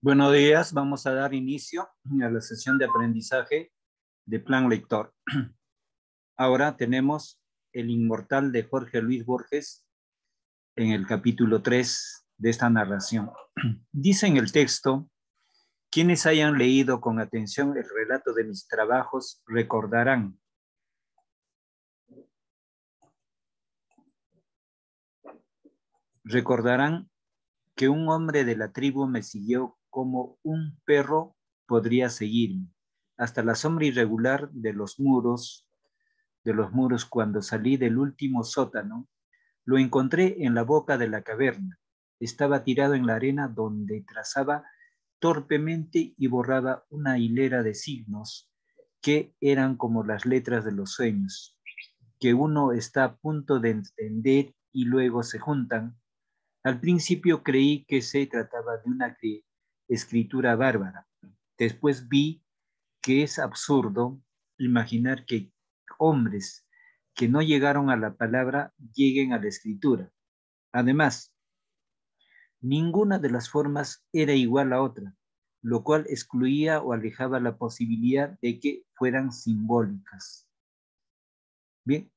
Buenos días, vamos a dar inicio a la sesión de aprendizaje de Plan Lector. Ahora tenemos El Inmortal de Jorge Luis Borges en el capítulo 3 de esta narración. Dice en el texto: quienes hayan leído con atención el relato de mis trabajos recordarán que un hombre de la tribu me siguió como un perro podría seguirme, hasta la sombra irregular de los muros cuando salí del último sótano. Lo encontré en la boca de la caverna. Estaba tirado en la arena donde trazaba torpemente y borraba una hilera de signos que eran como las letras de los sueños, que uno está a punto de entender y luego se juntan. Al principio creí que se trataba de una escritura bárbara. Después vi que es absurdo imaginar que hombres que no llegaron a la palabra lleguen a la escritura. Además, ninguna de las formas era igual a otra, lo cual excluía o alejaba la posibilidad de que fueran simbólicas. Bien,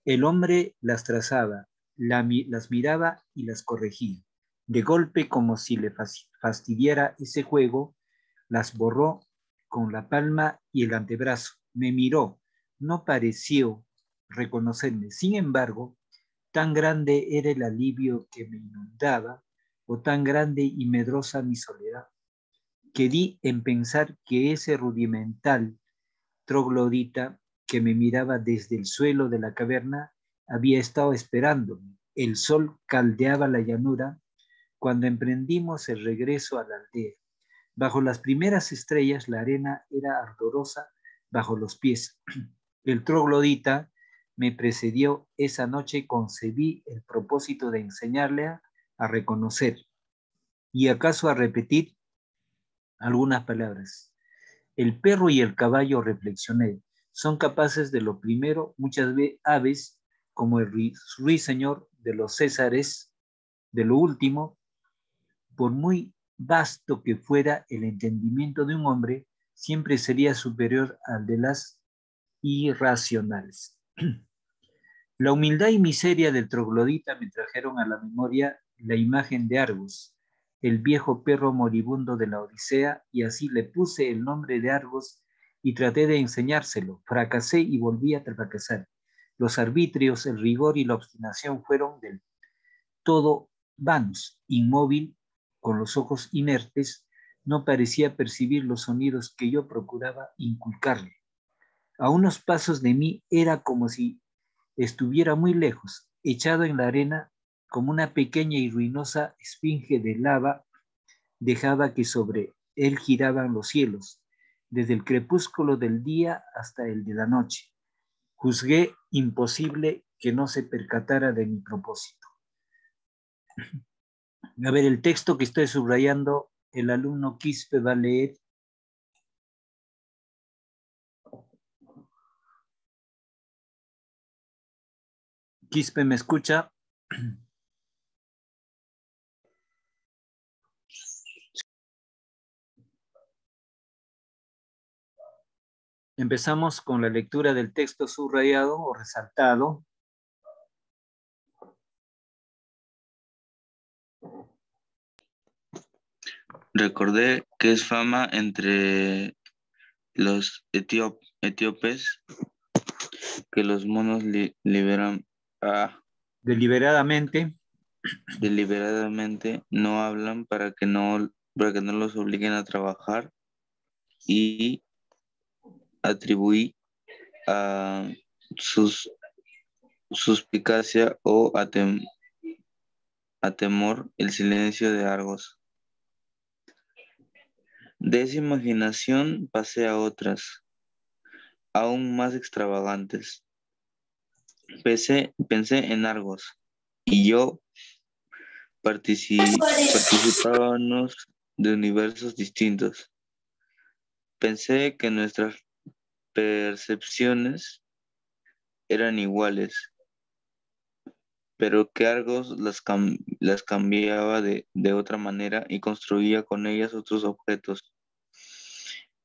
el hombre las trazaba, las miraba y las corregía. De golpe, como si le fastidiara ese juego, las borró con la palma y el antebrazo. Me miró, no pareció reconocerme. Sin embargo, tan grande era el alivio que me inundaba, o tan grande y medrosa mi soledad, que di en pensar que ese rudimental troglodita que me miraba desde el suelo de la caverna había estado esperándome. El sol caldeaba la llanura cuando emprendimos el regreso a la aldea. Bajo las primeras estrellas la arena era ardorosa bajo los pies. El troglodita me precedió esa noche y concebí el propósito de enseñarle a reconocer y acaso a repetir algunas palabras. El perro y el caballo, reflexioné, son capaces de lo primero. Muchas aves, como el ruiseñor de los césares, de lo último. Por muy vasto que fuera el entendimiento de un hombre, siempre sería superior al de las irracionales. La humildad y miseria del troglodita me trajeron a la memoria la imagen de Argos, el viejo perro moribundo de la Odisea, y así le puse el nombre de Argos y traté de enseñárselo. Fracasé y volví a fracasar. Los arbitrios, el rigor y la obstinación fueron del todo vanos. Inmóvil, con los ojos inertes, no parecía percibir los sonidos que yo procuraba inculcarle. A unos pasos de mí era como si estuviera muy lejos, echado en la arena, como una pequeña y ruinosa esfinge de lava, dejaba que sobre él giraban los cielos, desde el crepúsculo del día hasta el de la noche. Juzgué imposible que no se percatara de mi propósito. A ver, el texto que estoy subrayando, el alumno Quispe va a leer. Quispe, ¿me escucha? Empezamos con la lectura del texto subrayado o resaltado. Recordé que es fama entre los etíopes que los monos Deliberadamente, deliberadamente no hablan para que no los obliguen a trabajar, y atribuí a sus suspicacia o a temor el silencio de Argos. De esa imaginación pasé a otras, aún más extravagantes. Pensé en Argos, y yo participábamos de universos distintos. Pensé que nuestras percepciones eran iguales, pero que Argos las cambiaba de otra manera y construía con ellas otros objetos.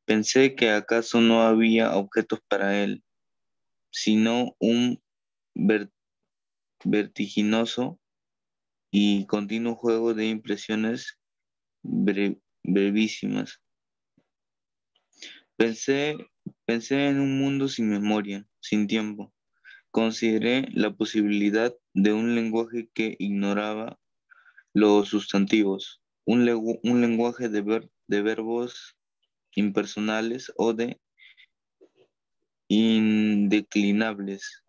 Pensé que acaso no había objetos para él, sino un ver- vertiginoso y continuo juego de impresiones brevísimas. Pensé, pensé en un mundo sin memoria, sin tiempo. Consideré la posibilidad de un lenguaje que ignoraba los sustantivos, un lenguaje de verbos impersonales o de indeclinables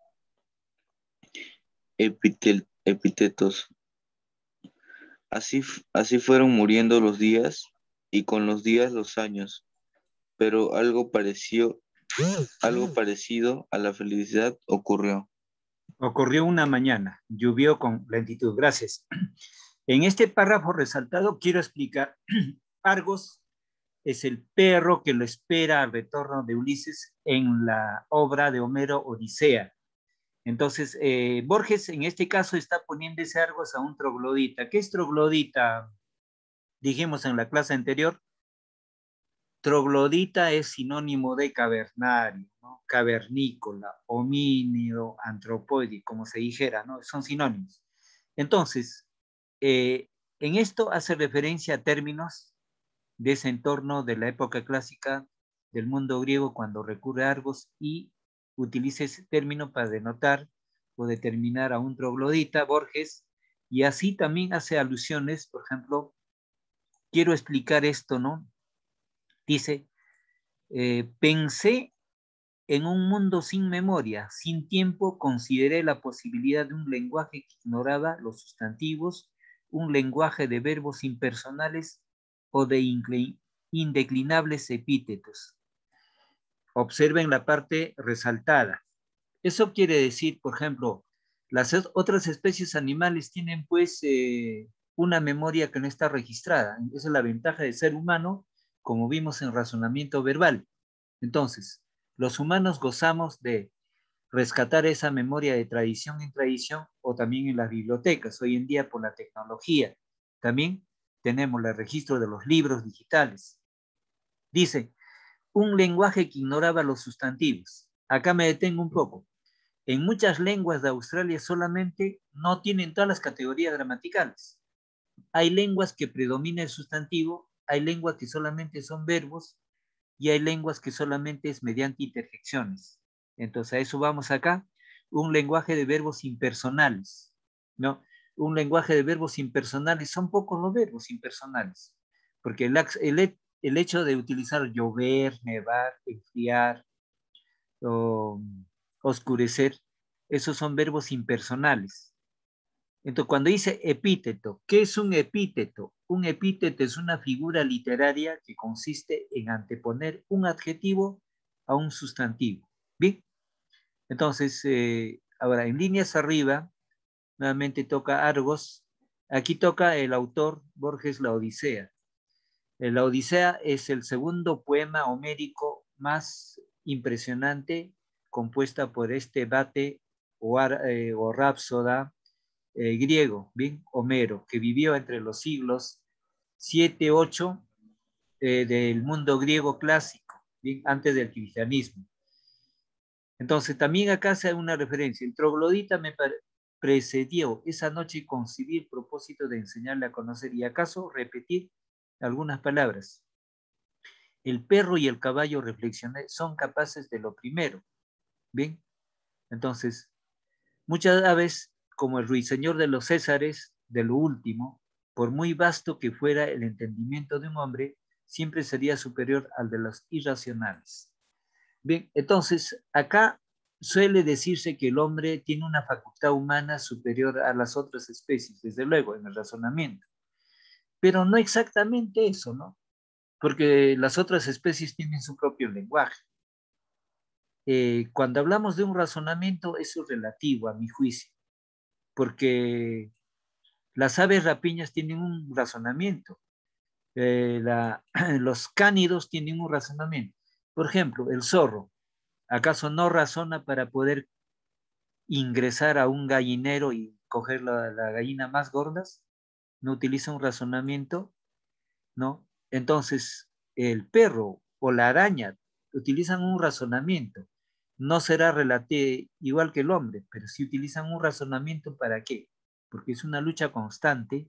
epítetos. Así fueron muriendo los días y con los días los años, pero algo parecido a la felicidad ocurrió. Ocurrió una mañana, llovió con lentitud. Gracias. En este párrafo resaltado quiero explicar, Argos es el perro que lo espera al retorno de Ulises en la obra de Homero Odisea. Entonces, Borges en este caso está poniendo ese Argos a un troglodita. ¿Qué es troglodita? Dijimos en la clase anterior, troglodita es sinónimo de cavernario, ¿no? Cavernícola, homínido, antropoide, como se dijera, ¿no? Son sinónimos. Entonces, en esto hace referencia a términos de ese entorno de la época clásica del mundo griego cuando recurre a Argos y utiliza ese término para denotar o determinar a un troglodita, Borges, y así también hace alusiones, por ejemplo, quiero explicar esto, ¿no? Dice, pensé en un mundo sin memoria, sin tiempo, consideré la posibilidad de un lenguaje que ignoraba los sustantivos, un lenguaje de verbos impersonales o de indeclinables epítetos. Observen la parte resaltada. Eso quiere decir, por ejemplo, las otras especies animales tienen pues una memoria que no está registrada. Esa es la ventaja del ser humano, como vimos en razonamiento verbal. Entonces, los humanos gozamos de rescatar esa memoria de tradición en tradición o también en las bibliotecas, hoy en día por la tecnología. También tenemos el registro de los libros digitales. Dice, un lenguaje que ignoraba los sustantivos. Acá me detengo un poco. En muchas lenguas de Australia solamente no tienen todas las categorías gramaticales. Hay lenguas que predomina el sustantivo, hay lenguas que solamente son verbos y hay lenguas que solamente es mediante interjecciones. Entonces a eso vamos acá, un lenguaje de verbos impersonales, ¿no? Un lenguaje de verbos impersonales, son pocos los verbos impersonales, porque el hecho de utilizar llover, nevar, enfriar o oscurecer, esos son verbos impersonales. Entonces, cuando dice epíteto, ¿qué es un epíteto? Un epíteto es una figura literaria que consiste en anteponer un adjetivo a un sustantivo. Bien, entonces, ahora en líneas arriba, nuevamente toca Argos. Aquí toca el autor Borges La Odisea. La Odisea es el segundo poema homérico más impresionante compuesta por este bate o rápsoda griego, bien, Homero, que vivió entre los siglos 7, 8 del mundo griego clásico, bien, antes del cristianismo. Entonces, también acá se da una referencia. El troglodita me precedió. Esa noche concebí el propósito de enseñarle a conocer y acaso repetir algunas palabras. El perro y el caballo, reflexioné, son capaces de lo primero. Bien, entonces, muchas aves, como el ruiseñor de los Césares, de lo último, por muy vasto que fuera el entendimiento de un hombre, siempre sería superior al de los irracionales. Bien, entonces, acá suele decirse que el hombre tiene una facultad humana superior a las otras especies, desde luego, en el razonamiento. Pero no exactamente eso, ¿no? Porque las otras especies tienen su propio lenguaje. Cuando hablamos de un razonamiento, eso es relativo a mi juicio, porque las aves rapiñas tienen un razonamiento, los cánidos tienen un razonamiento. Por ejemplo, el zorro, ¿acaso no razona para poder ingresar a un gallinero y coger la gallina más gordas, no utiliza un razonamiento, ¿no? Entonces, el perro o la araña utilizan un razonamiento. No será igual que el hombre, pero sí utilizan un razonamiento. ¿Para qué? Porque es una lucha constante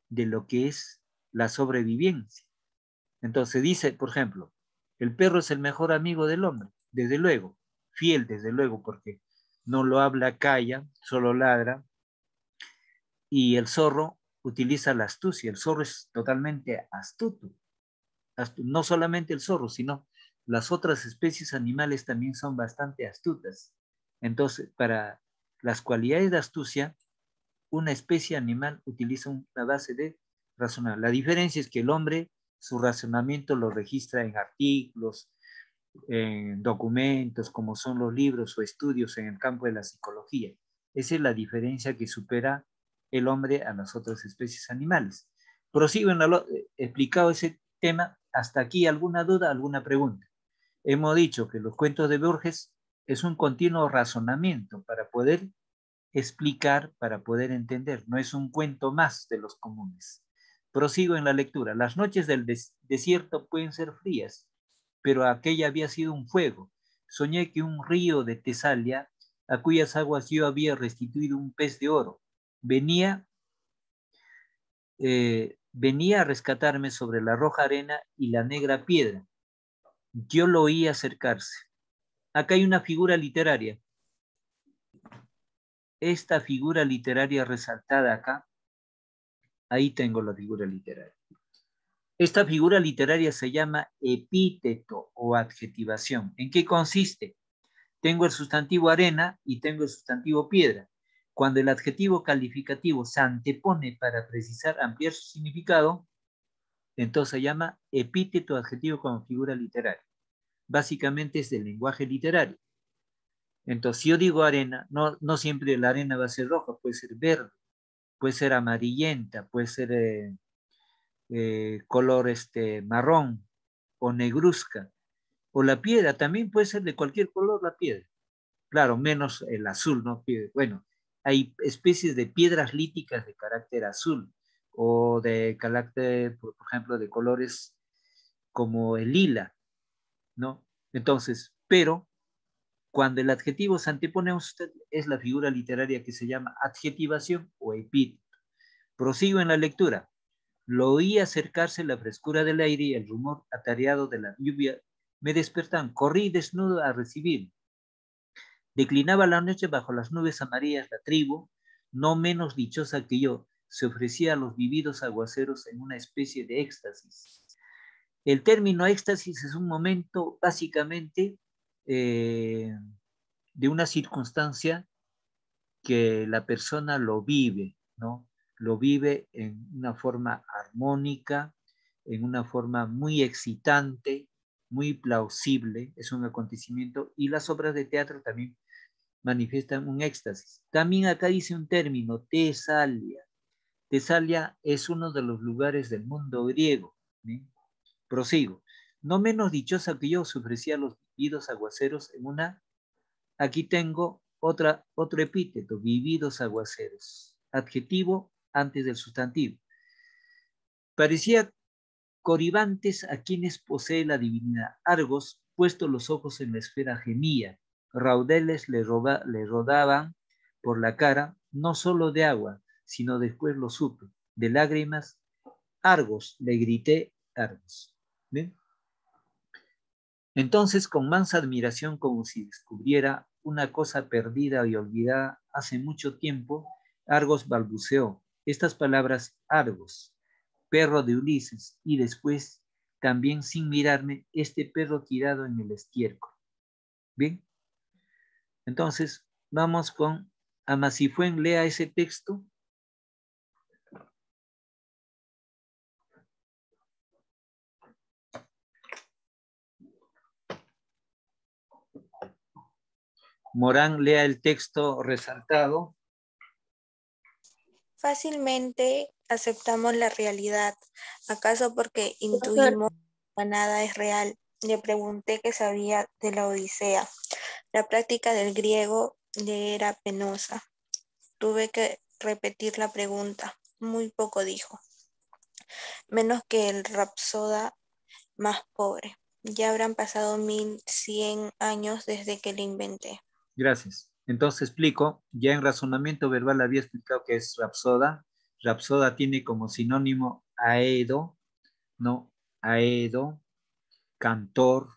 de lo que es la sobrevivencia. Entonces dice, por ejemplo, el perro es el mejor amigo del hombre, desde luego, fiel desde luego, porque no lo habla, calla, solo ladra, y el zorro utiliza la astucia. El zorro es totalmente astuto. No solamente el zorro, sino las otras especies animales también son bastante astutas. Entonces, para las cualidades de astucia, una especie animal utiliza una base de razonar. La diferencia es que el hombre, su razonamiento lo registra en artículos, en documentos, como son los libros o estudios en el campo de la psicología. Esa es la diferencia que supera el hombre a las otras especies animales. Prosigo en explicado ese tema. Hasta aquí, ¿alguna duda, alguna pregunta? Hemos dicho que los cuentos de Borges es un continuo razonamiento para poder explicar, para poder entender. No es un cuento más de los comunes. Prosigo en la lectura. Las noches del desierto pueden ser frías, pero aquella había sido un fuego. Soñé que un río de Tesalia, a cuyas aguas yo había restituido un pez de oro, venía venía a rescatarme sobre la roja arena y la negra piedra. Yo lo oí acercarse. Acá hay una figura literaria. Esta figura literaria resaltada acá, ahí tengo la figura literaria. Esta figura literaria se llama epíteto o adjetivación. ¿En qué consiste? Tengo el sustantivo arena y tengo el sustantivo piedra. Cuando el adjetivo calificativo se antepone para precisar, ampliar su significado, entonces se llama epíteto adjetivo como figura literaria. Básicamente es del lenguaje literario. Entonces, si yo digo arena, no siempre la arena va a ser roja, puede ser verde, puede ser amarillenta, puede ser color marrón o negruzca. O la piedra también puede ser de cualquier color la piedra. Claro, menos el azul, ¿no? Bueno, hay especies de piedras líticas de carácter azul o de carácter, por ejemplo, de colores como el lila, ¿no? Entonces, pero cuando el adjetivo se antepone a usted, es la figura literaria que se llama adjetivación o epíteto. Prosigo en la lectura. Lo oí acercarse la frescura del aire y el rumor atareado de la lluvia me despertan. Corrí desnudo a recibir. Declinaba la noche bajo las nubes amarillas. La tribu, no menos dichosa que yo, se ofrecía a los vividos aguaceros en una especie de éxtasis. El término éxtasis es un momento básicamente de una circunstancia que la persona lo vive, ¿no? Lo vive en una forma armónica, en una forma muy excitante, muy plausible, es un acontecimiento, y las obras de teatro también manifiestan un éxtasis. También acá dice un término, Tesalia. Tesalia es uno de los lugares del mundo griego. ¿Sí? Prosigo. No menos dichosa que yo se ofrecía a los vividos aguaceros en una. Aquí tengo otro epíteto, vividos aguaceros. Adjetivo antes del sustantivo. Parecía coribantes a quienes posee la divinidad. Argos, puesto los ojos en la esfera, gemía. Raudeles le rodaban por la cara, no solo de agua, sino después lo supe, de lágrimas. Argos, le grité, Argos. ¿Ven? Entonces, con mansa admiración, como si descubriera una cosa perdida y olvidada hace mucho tiempo, Argos balbuceó estas palabras: Argos, perro de Ulises, y después, también sin mirarme, este perro tirado en el estiércol. Bien, entonces vamos con Amasifuen, lea ese texto. Morán, lea el texto resaltado. Fácilmente aceptamos la realidad, ¿acaso porque intuimos que nada es real? Le pregunté qué sabía de la Odisea. La práctica del griego le era penosa. Tuve que repetir la pregunta. Muy poco dijo, menos que el rapsoda más pobre. Ya habrán pasado 1100 años desde que lo inventé. Gracias. Entonces explico, ya en razonamiento verbal había explicado que es rapsoda. Rapsoda tiene como sinónimo aedo, ¿no? Aedo, cantor,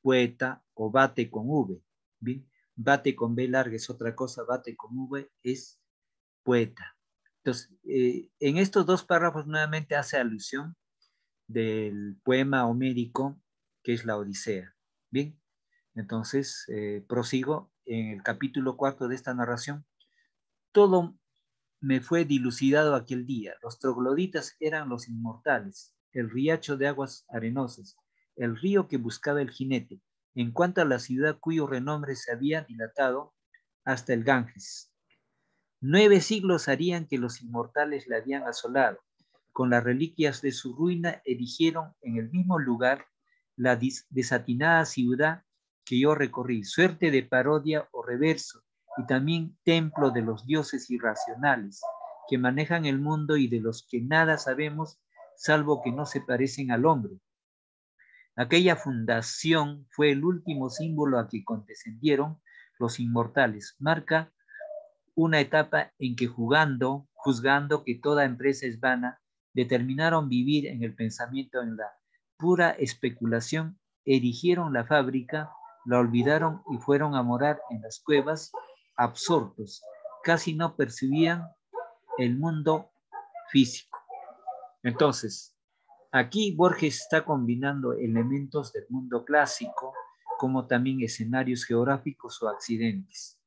poeta o bate con V. ¿Bien? Bate con B larga es otra cosa, bate con V es poeta. Entonces, en estos dos párrafos nuevamente hace alusión del poema homérico que es la Odisea. Bien, entonces prosigo en el capítulo 4 de esta narración. Todo me fue dilucidado aquel día. Los trogloditas eran los inmortales, el riacho de aguas arenosas, el río que buscaba el jinete, en cuanto a la ciudad cuyo renombre se había dilatado hasta el Ganges. 9 siglos harían que los inmortales la habían asolado. Con las reliquias de su ruina erigieron en el mismo lugar la desatinada ciudad que yo recorrí, suerte de parodia o reverso, y también templo de los dioses irracionales que manejan el mundo y de los que nada sabemos, salvo que no se parecen al hombre. Aquella fundación fue el último símbolo a que condescendieron los inmortales. Marca una etapa en que juzgando que toda empresa es vana, determinaron vivir en el pensamiento, en la pura especulación, erigieron la fábrica, la olvidaron y fueron a morar en las cuevas absortos. Casi no percibían el mundo físico. Entonces, aquí Borges está combinando elementos del mundo clásico como también escenarios geográficos o accidentes.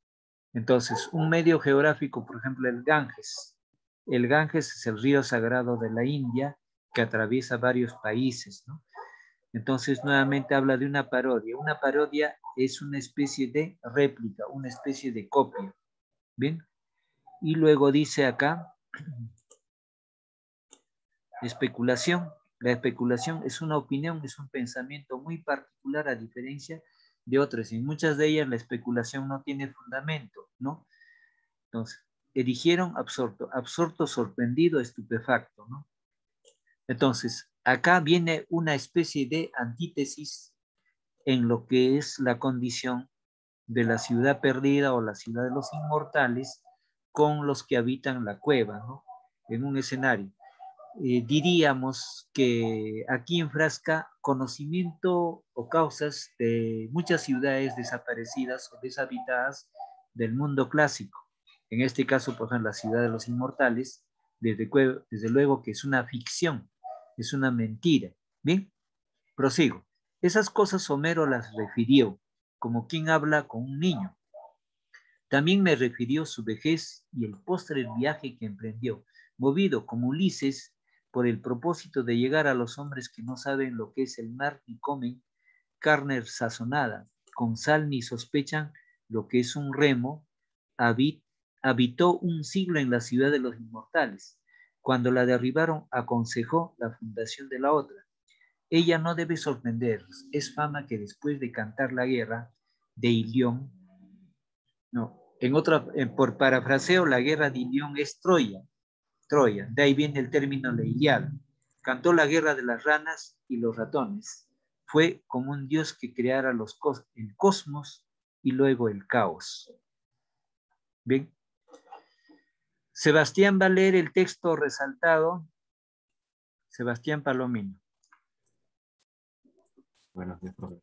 Entonces, un medio geográfico, por ejemplo, el Ganges. El Ganges es el río sagrado de la India que atraviesa varios países, ¿no? Entonces, nuevamente habla de una parodia. Una parodia es una especie de réplica, una especie de copia. ¿Bien? Y luego dice acá, especulación. La especulación es una opinión, es un pensamiento muy particular a diferencia de otras. En muchas de ellas la especulación no tiene fundamento, ¿no? Entonces, erigieron absorto, absorto, sorprendido, estupefacto, ¿no? Entonces, acá viene una especie de antítesis en lo que es la condición de la ciudad perdida o la ciudad de los inmortales con los que habitan la cueva, ¿no? En un escenario. Diríamos que aquí enfrasca conocimiento o causas de muchas ciudades desaparecidas o deshabitadas del mundo clásico. En este caso, por ejemplo, la ciudad de los inmortales, desde luego que es una ficción, es una mentira. Bien, prosigo. Esas cosas Homero las refirió, como quien habla con un niño. También me refirió su vejez y el postre viaje que emprendió, movido como Ulises por el propósito de llegar a los hombres que no saben lo que es el mar ni comen carne sazonada, con sal ni sospechan lo que es un remo, habitó un siglo en la ciudad de los inmortales. Cuando la derribaron, aconsejó la fundación de la otra. Ella no debe sorprendernos. Es fama que después de cantar la guerra de Ilión, no, por parafraseo, la guerra de Ilión es Troya. Troya, de ahí viene el término la Iliada. Cantó la guerra de las ranas y los ratones. Fue como un dios que creara el cosmos y luego el caos. Bien. Sebastián va a leer el texto resaltado. Sebastián Palomino. Buenos días, profe.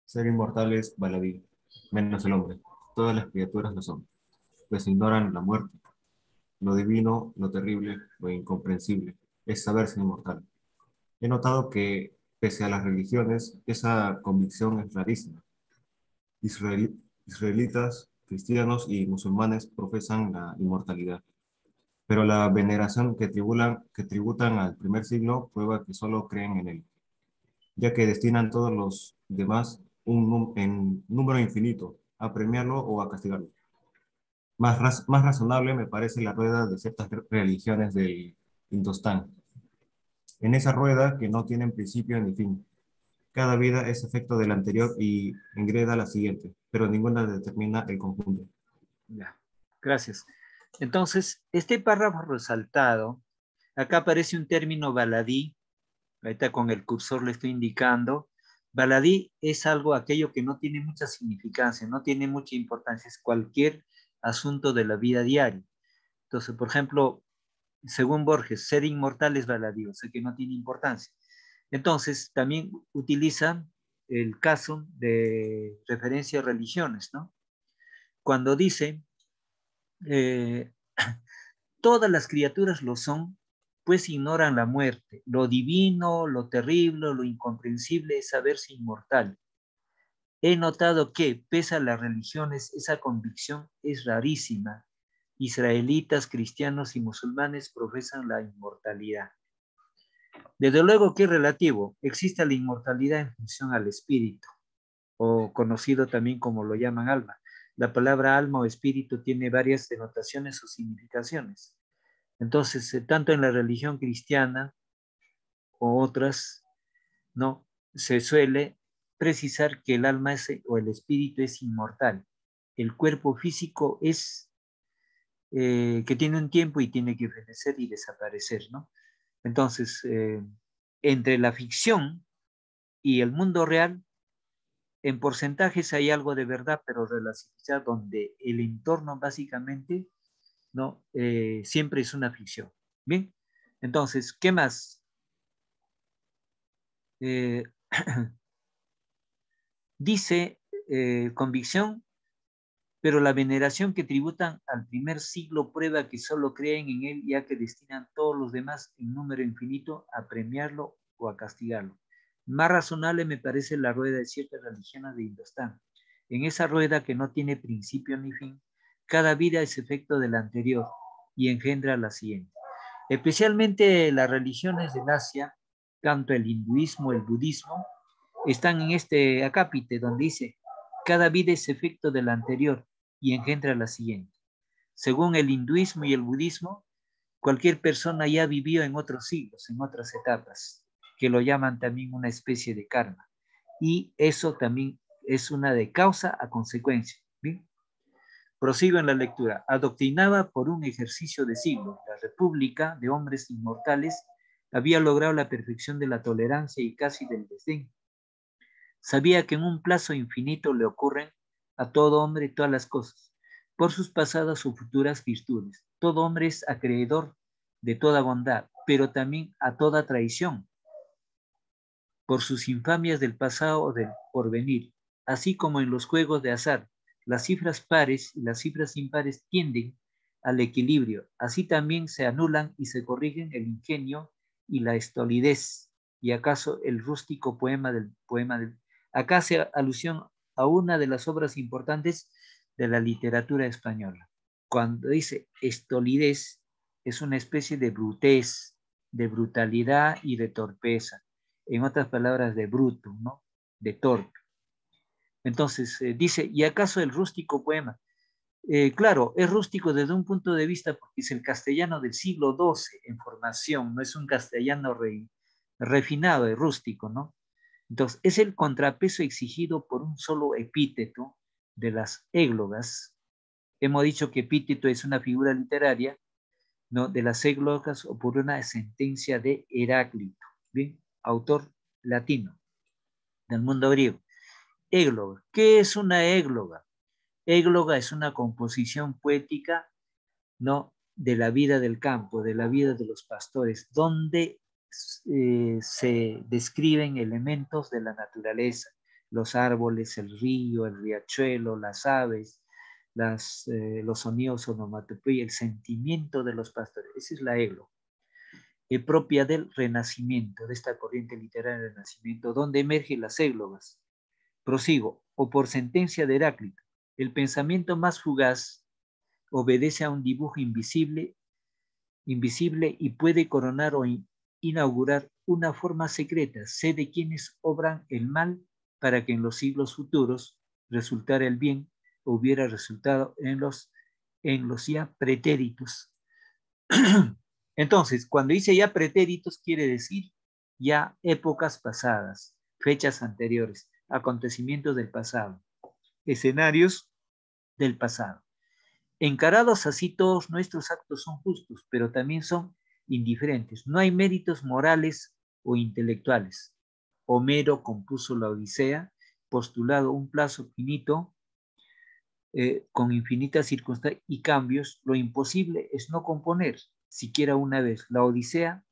Ser inmortal es baladí, menos el hombre. Todas las criaturas lo son, pues ignoran la muerte. Lo divino, lo terrible, lo incomprensible, es saberse inmortal. He notado que, pese a las religiones, esa convicción es rarísima. Israelitas, cristianos y musulmanes profesan la inmortalidad, pero la veneración que tributan al primer siglo prueba que solo creen en él, ya que destinan todos los demás en número infinito a premiarlo o a castigarlo. Más razonable me parece la rueda de ciertas religiones del Hindustán. En esa rueda que no tiene principio ni fin, cada vida es efecto de la anterior y engreda la siguiente, pero ninguna determina el conjunto. Ya, gracias. Entonces, este párrafo resaltado, acá aparece un término baladí, ahorita con el cursor le estoy indicando. Baladí es algo, aquello que no tiene mucha significancia, no tiene mucha importancia, es cualquier asunto de la vida diaria. Entonces, por ejemplo, según Borges, ser inmortal es baladí, o sea que no tiene importancia. Entonces, también utiliza el caso de referencia a religiones, ¿no? Cuando dice, eh, todas las criaturas lo son, pues ignoran la muerte. Lo divino, lo terrible, lo incomprensible es saberse inmortal. He notado que, pese a las religiones, esa convicción es rarísima. Israelitas, cristianos y musulmanes profesan la inmortalidad. Desde luego que es relativo. Existe la inmortalidad en función al espíritu, o conocido también como lo llaman alma. La palabra alma o espíritu tiene varias denotaciones o significaciones. Entonces, tanto en la religión cristiana o otras, no se suele precisar que el alma o el espíritu es inmortal. El cuerpo físico es que tiene un tiempo y tiene que envejecer y desaparecer, ¿no? Entonces, entre la ficción y el mundo real, en porcentajes hay algo de verdad, pero relativizado, donde el entorno básicamente no siempre es una ficción. Bien, entonces, ¿qué más? Dice convicción, pero la veneración que tributan al primer siglo prueba que solo creen en él, ya que destinan todos los demás en número infinito a premiarlo o a castigarlo. Más razonable me parece la rueda de ciertas religiones de Indostán. En esa rueda que no tiene principio ni fin, cada vida es efecto de la anterior y engendra la siguiente. Especialmente las religiones del Asia, tanto el hinduismo, el budismo, están en este acápite donde dice, cada vida es efecto de la anterior y engendra la siguiente. Según el hinduismo y el budismo, cualquier persona ya vivió en otros siglos, en otras etapas, que lo llaman también una especie de karma. Y eso también es una de causa a consecuencia. ¿Bien? Prosigo en la lectura. Adoctrinada por un ejercicio de siglos, la República de Hombres Inmortales había logrado la perfección de la tolerancia y casi del desdén. Sabía que en un plazo infinito le ocurren a todo hombre todas las cosas, por sus pasadas o futuras virtudes. Todo hombre es acreedor de toda bondad, pero también a toda traición, por sus infamias del pasado o del porvenir, así como en los juegos de azar. Las cifras pares y las cifras impares tienden al equilibrio. Así también se anulan y se corrigen el ingenio y la estolidez. Y acaso el rústico poema del acá hace alusión a una de las obras importantes de la literatura española. Cuando dice estolidez, es una especie de brutez, de brutalidad y de torpeza. En otras palabras, de bruto, ¿no? De torpe. Entonces, dice, ¿y acaso el rústico poema? Claro, es rústico desde un punto de vista porque es el castellano del siglo XII en formación, no es un castellano refinado y rústico, ¿no? Entonces, es el contrapeso exigido por un solo epíteto de las églogas. Hemos dicho que epíteto es una figura literaria, ¿no? De las églogas o por una sentencia de Heráclito, ¿bien? Autor latino del mundo griego. Égloga. ¿Qué es una égloga? Égloga es una composición poética, ¿no? De la vida del campo, de la vida de los pastores, donde se describen elementos de la naturaleza, los árboles, el río, el riachuelo, las aves, los sonidos onomatopeyas, el sentimiento de los pastores. Esa es la égloga. Propia del Renacimiento, de esta corriente literaria del Renacimiento, donde emergen las églogas. Prosigo, o por sentencia de Heráclito, el pensamiento más fugaz obedece a un dibujo invisible y puede coronar o inaugurar una forma secreta. Sé de quienes obran el mal para que en los siglos futuros resultara el bien, o hubiera resultado en los ya pretéritos. Entonces, cuando dice ya pretéritos, quiere decir ya épocas pasadas, fechas anteriores, acontecimientos del pasado, escenarios del pasado. Encarados así, todos nuestros actos son justos, pero también son indiferentes. No hay méritos morales o intelectuales. Homero compuso la Odisea, postulado un plazo finito, con infinitas circunstancias y cambios. Lo imposible es no componer, siquiera una vez, la Odisea.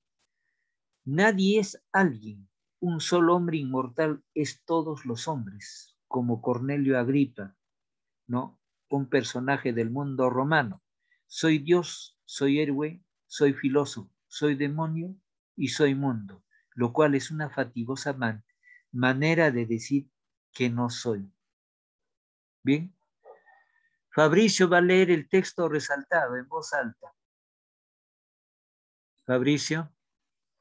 Nadie es alguien. Un solo hombre inmortal es todos los hombres, como Cornelio Agripa, ¿no? Un personaje del mundo romano. Soy Dios, soy héroe, soy filósofo, soy demonio y soy mundo, lo cual es una fatigosa manera de decir que no soy. Bien. Fabricio va a leer el texto resaltado en voz alta. Fabricio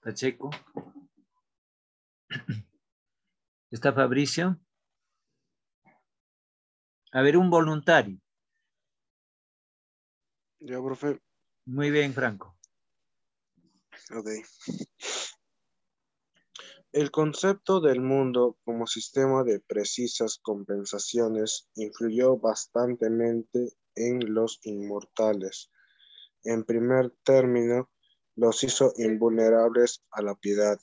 Pacheco. ¿Está Fabricio? A ver, un voluntario. Ya, profe. Muy bien, Franco. Ok. El concepto del mundo como sistema de precisas compensaciones influyó bastantemente en los inmortales. En primer término, los hizo invulnerables a la piedad.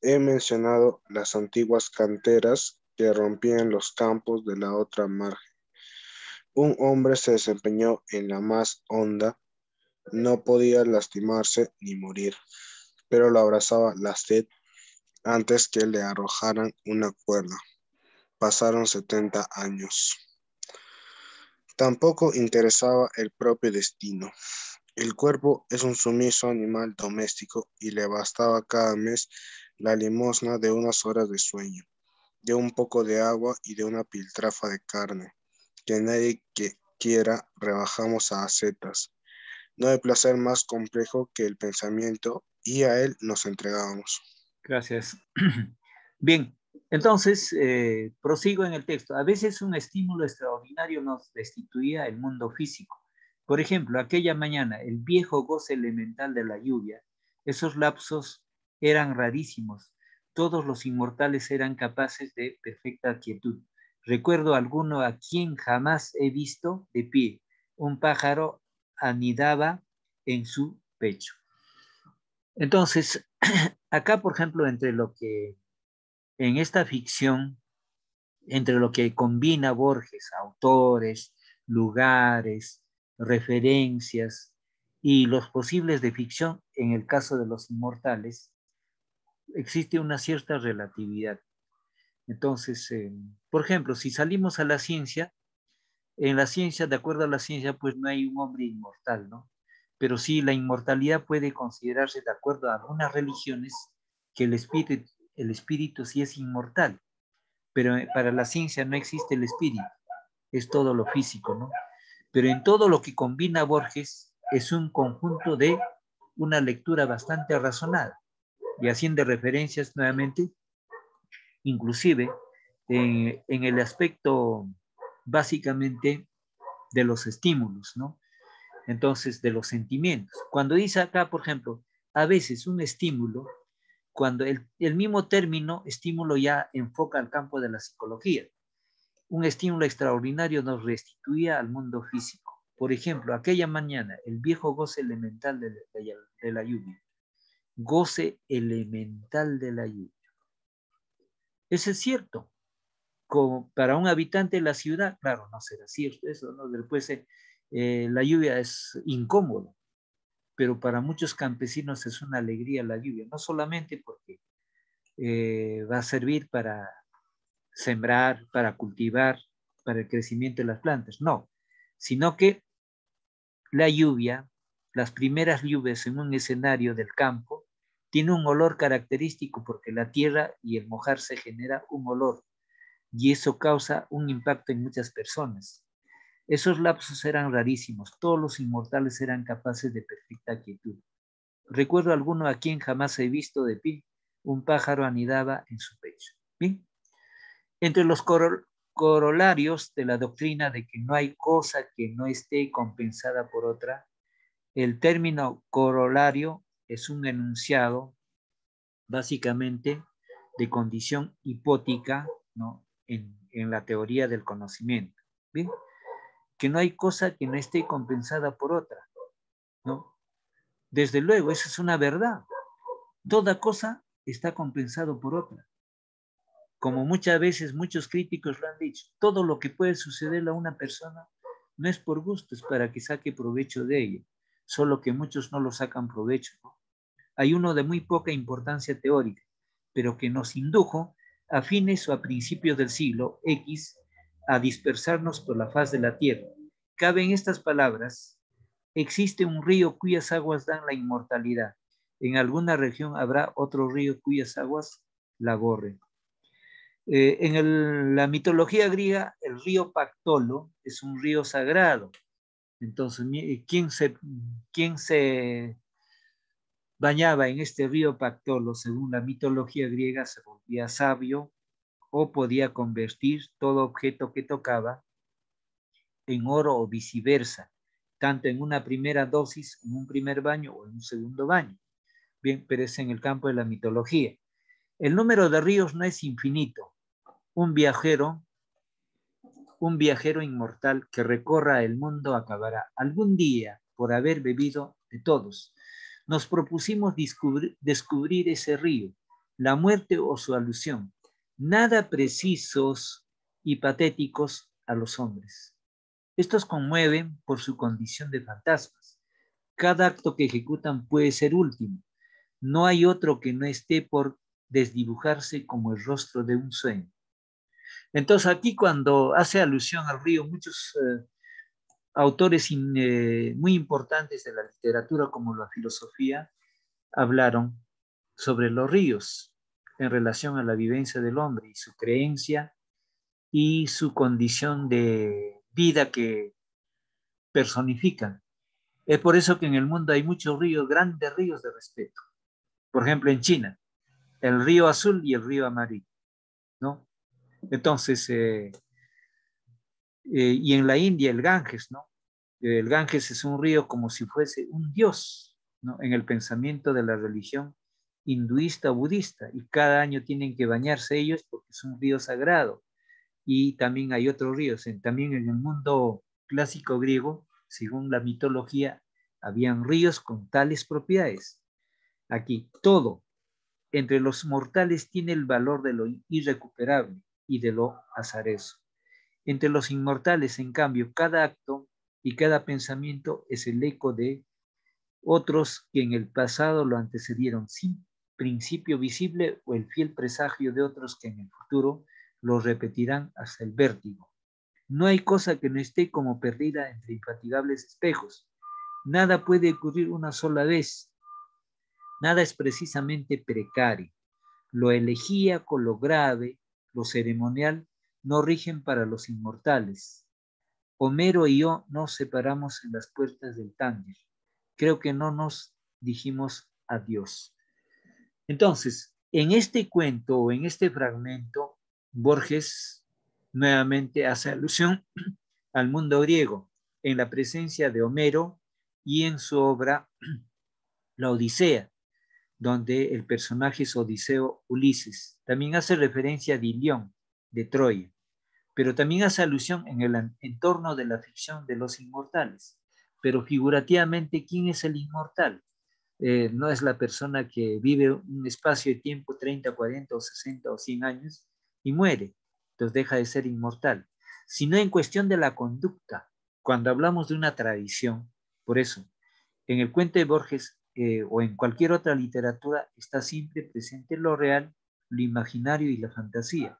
He mencionado las antiguas canteras que rompían los campos de la otra margen. Un hombre se desempeñó en la más honda, no podía lastimarse ni morir, pero lo abrazaba la sed antes que le arrojaran una cuerda. Pasaron 70 años. Tampoco interesaba el propio destino. El cuerpo es un sumiso animal doméstico y le bastaba cada mes la limosna de unas horas de sueño, de un poco de agua y de una piltrafa de carne, que nadie que quiera rebajamos a acetas. No hay placer más complejo que el pensamiento y a él nos entregamos. Gracias. Bien, entonces prosigo en el texto. A veces un estímulo extraordinario nos destituía el mundo físico. Por ejemplo, aquella mañana, el viejo goce elemental de la lluvia. Esos lapsos eran rarísimos. Todos los inmortales eran capaces de perfecta quietud. Recuerdo alguno a quien jamás he visto de pie. Un pájaro anidaba en su pecho. Entonces, acá, por ejemplo, en esta ficción, entre lo que combina Borges, autores, lugares, referencias y los posibles de ficción, en el caso de los inmortales, existe una cierta relatividad. Entonces, por ejemplo, si salimos a la ciencia, en la ciencia, de acuerdo a la ciencia, pues no hay un hombre inmortal, ¿no? Pero sí, la inmortalidad puede considerarse, de acuerdo a algunas religiones, que el espíritu sí es inmortal, pero para la ciencia no existe el espíritu, es todo lo físico, ¿no? Pero en todo lo que combina Borges es un conjunto de una lectura bastante razonada y haciendo referencias nuevamente, inclusive en el aspecto básicamente de los estímulos, ¿no? Entonces, de los sentimientos. Cuando dice acá, por ejemplo, a veces un estímulo, cuando el mismo término estímulo ya enfoca al campo de la psicología. Un estímulo extraordinario nos restituía al mundo físico. Por ejemplo, aquella mañana, el viejo goce elemental de la lluvia. Goce elemental de la lluvia. Eso es cierto. Como para un habitante de la ciudad, claro, no será cierto eso, ¿no? Después la lluvia es incómodo, pero para muchos campesinos es una alegría la lluvia, no solamente porque va a servir para sembrar, para cultivar, para el crecimiento de las plantas, no, sino que la lluvia, las primeras lluvias en un escenario del campo, tiene un olor característico porque la tierra y el mojarse genera un olor y eso causa un impacto en muchas personas. Esos lapsos eran rarísimos, todos los inmortales eran capaces de perfecta quietud. Recuerdo alguno a quien jamás he visto de pie, un pájaro anidaba en su pecho. ¿Bien? Entre los corolarios de la doctrina de que no hay cosa que no esté compensada por otra, el término corolario es un enunciado básicamente de condición hipótica, ¿no? en la teoría del conocimiento. ¿Bien? que no hay cosa que no esté compensada por otra, ¿no? Desde luego, esa es una verdad. Toda cosa está compensado por otra. Como muchas veces muchos críticos lo han dicho, todo lo que puede suceder a una persona no es por gusto, es para que saque provecho de ella, solo que muchos no lo sacan provecho, ¿no? Hay uno de muy poca importancia teórica, pero que nos indujo a fines o a principios del siglo X a dispersarnos por la faz de la tierra. Caben estas palabras: existe un río cuyas aguas dan la inmortalidad. En alguna región habrá otro río cuyas aguas la borren. La mitología griega, el río Pactolo es un río sagrado. Entonces, ¿quién se bañaba en este río Pactolo? Según la mitología griega, se volvía sabio o podía convertir todo objeto que tocaba en oro o viceversa, tanto en una primera dosis, en un primer baño o en un segundo baño. Bien, pero es en el campo de la mitología. El número de ríos no es infinito. Un viajero inmortal que recorra el mundo acabará algún día por haber bebido de todos. Nos propusimos descubrir ese río, la muerte o su alusión, nada precisos y patéticos a los hombres. Estos conmueven por su condición de fantasmas. Cada acto que ejecutan puede ser último. No hay otro que no esté por desdibujarse como el rostro de un sueño. Entonces aquí cuando hace alusión al río, muchos autores muy importantes de la literatura como la filosofía hablaron sobre los ríos en relación a la vivencia del hombre y su creencia y su condición de vida que personifican. Es por eso que en el mundo hay muchos ríos, grandes ríos de respeto. Por ejemplo, en China, el río Azul y el río Amarillo, ¿no? Entonces, y en la India, el Ganges, ¿no? El Ganges es un río como si fuese un dios, ¿no? En el pensamiento de la religión hinduista o budista, y cada año tienen que bañarse ellos porque es un río sagrado. Y también hay otros ríos. También en el mundo clásico griego, según la mitología, habían ríos con tales propiedades. Aquí, todo entre los mortales tiene el valor de lo irrecuperable y de lo azaroso. Entre los inmortales, en cambio, cada acto y cada pensamiento es el eco de otros que en el pasado lo antecedieron, sin principio visible, o el fiel presagio de otros que en el futuro lo repetirán hasta el vértigo. No hay cosa que no esté como perdida entre infatigables espejos. Nada puede ocurrir una sola vez. Nada es precisamente precario. Lo elegíaco, lo grave, lo ceremonial, no rigen para los inmortales. Homero y yo nos separamos en las puertas del Tánger. Creo que no nos dijimos adiós. Entonces, en este cuento o en este fragmento, Borges nuevamente hace alusión al mundo griego en la presencia de Homero y en su obra La Odisea, donde el personaje es Odiseo Ulises. También hace referencia a Dilión, de Troya, pero también hace alusión en el entorno de la ficción de los inmortales. Pero figurativamente, ¿quién es el inmortal? No es la persona que vive un espacio de tiempo 30, 40 o 60 o 100 años y muere, entonces deja de ser inmortal, sino en cuestión de la conducta. Cuando hablamos de una tradición, por eso, en el cuento de Borges o en cualquier otra literatura está siempre presente lo real, lo imaginario y la fantasía.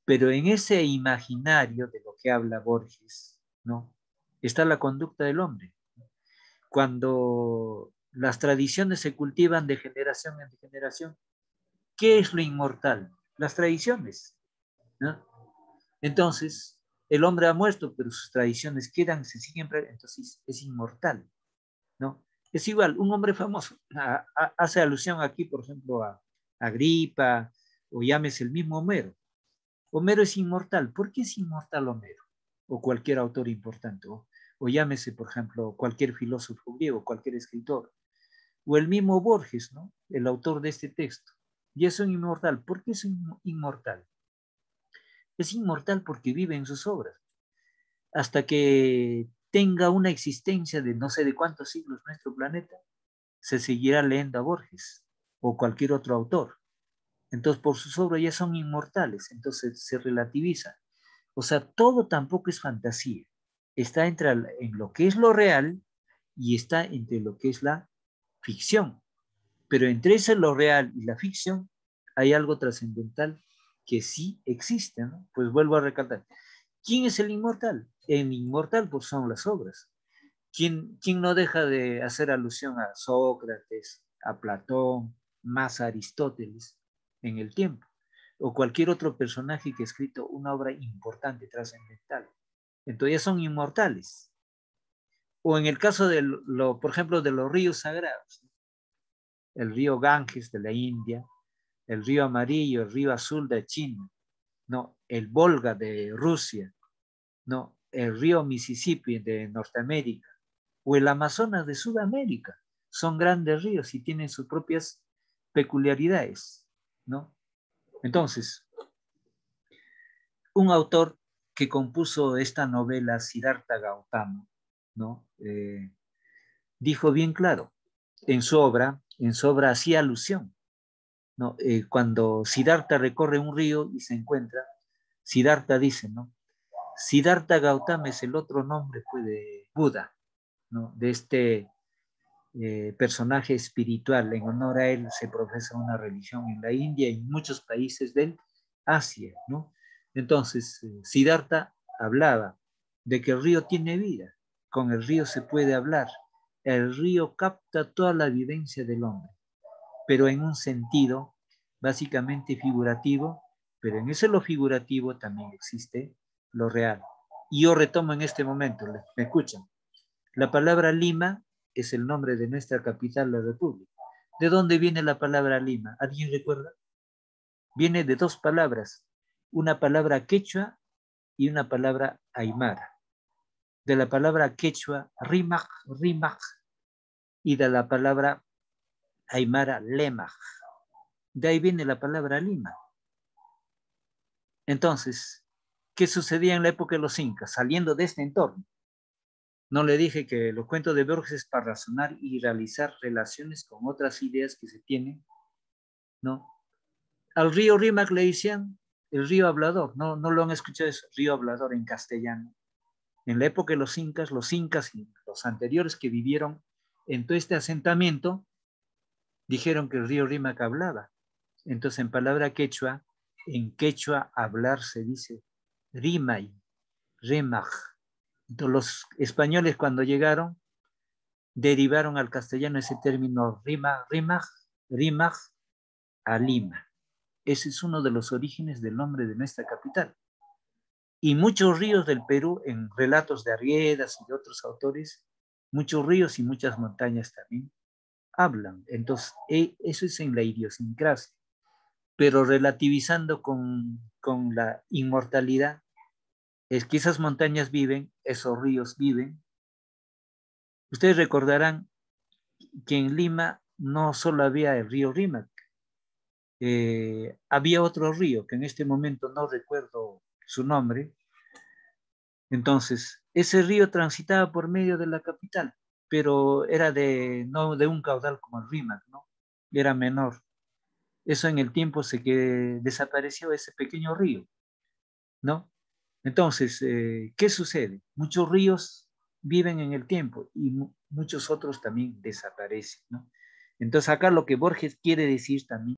Pero en ese imaginario de lo que habla Borges, ¿no? Está la conducta del hombre. Cuando las tradiciones se cultivan de generación en generación, ¿qué es lo inmortal? Las tradiciones, ¿no? Entonces, el hombre ha muerto, pero sus tradiciones quedan, se siguen, entonces es inmortal, ¿no? Es igual, un hombre famoso hace alusión aquí, por ejemplo, a Agripa, o llámese el mismo Homero. Homero es inmortal. ¿Por qué es inmortal Homero? O cualquier autor importante. O llámese, por ejemplo, cualquier filósofo griego, cualquier escritor. O el mismo Borges, ¿no? El autor de este texto. Y es un inmortal. ¿Por qué es un inmortal? Es inmortal porque vive en sus obras. hasta que tenga una existencia de no sé de cuántos siglos nuestro planeta, se seguirá leyendo a Borges o cualquier otro autor. Entonces, por sus obras ya son inmortales, entonces se relativiza. O sea, todo tampoco es fantasía. Está en lo que es lo real y está entre lo que es la ficción. Pero entre ese lo real y la ficción hay algo trascendental que sí existe, ¿no? Pues vuelvo a recalcar. ¿Quién es el inmortal? El inmortal pues son las obras. ¿Quién no deja de hacer alusión a Sócrates, a Platón, más a Aristóteles en el tiempo? O cualquier otro personaje que ha escrito una obra importante, trascendental. Entonces ya son inmortales. O en el caso por ejemplo, de los ríos sagrados, el río Ganges de la India, el río Amarillo, el río Azul de China, no, el Volga de Rusia, no, el río Mississippi de Norteamérica, o el Amazonas de Sudamérica. Son grandes ríos y tienen sus propias peculiaridades, ¿no? Entonces, un autor que compuso esta novela, Siddhartha Gautama, ¿no? Dijo bien claro, en su obra hacía alusión, ¿no? Cuando Siddhartha recorre un río y se encuentra, Siddhartha dice, ¿no? Siddhartha Gautama es el otro nombre pues, de Buda, ¿no? De este personaje espiritual. En honor a él se profesa una religión en la India y en muchos países del Asia, ¿no? Entonces, Siddhartha hablaba de que el río tiene vida, con el río se puede hablar, el río capta toda la vivencia del hombre, pero en un sentido básicamente figurativo, pero en ese lo figurativo también existe lo real. Y yo retomo en este momento, ¿me escuchan? La palabra Lima es el nombre de nuestra capital, la República. ¿De dónde viene la palabra Lima? ¿Alguien recuerda? Viene de dos palabras, una palabra quechua y una palabra aymara. De la palabra quechua, rimaj, y de la palabra aymara, lemaj. De ahí viene la palabra Lima. Entonces, ¿qué sucedía en la época de los incas? Saliendo de este entorno. No le dije que los cuentos de Borges es para razonar y realizar relaciones con otras ideas que se tienen, ¿no? Al río Rímac le decían el río hablador, no lo han escuchado eso, río hablador en castellano. En la época de los incas y los anteriores que vivieron en todo este asentamiento, dijeron que el río Rímac hablaba. Entonces, en palabra quechua, en quechua hablar se dice rimay, rimaj. Entonces, los españoles cuando llegaron, derivaron al castellano ese término rimaj, a Lima. Ese es uno de los orígenes del nombre de nuestra capital. Y muchos ríos del Perú, en relatos de Arriedas y de otros autores, muchos ríos y muchas montañas también hablan. Entonces, eso es en la idiosincrasia. Pero relativizando con la inmortalidad, es que esas montañas viven, esos ríos viven. Ustedes recordarán que en Lima no solo había el río Rímac, había otro río que en este momento no recuerdo su nombre. Entonces, ese río transitaba por medio de la capital, pero era no de un caudal como el Rímac, ¿no? Era menor. Eso en el tiempo desapareció ese pequeño río, ¿no? Entonces, ¿qué sucede? Muchos ríos viven en el tiempo y muchos otros también desaparecen, ¿no? Entonces, acá lo que Borges quiere decir también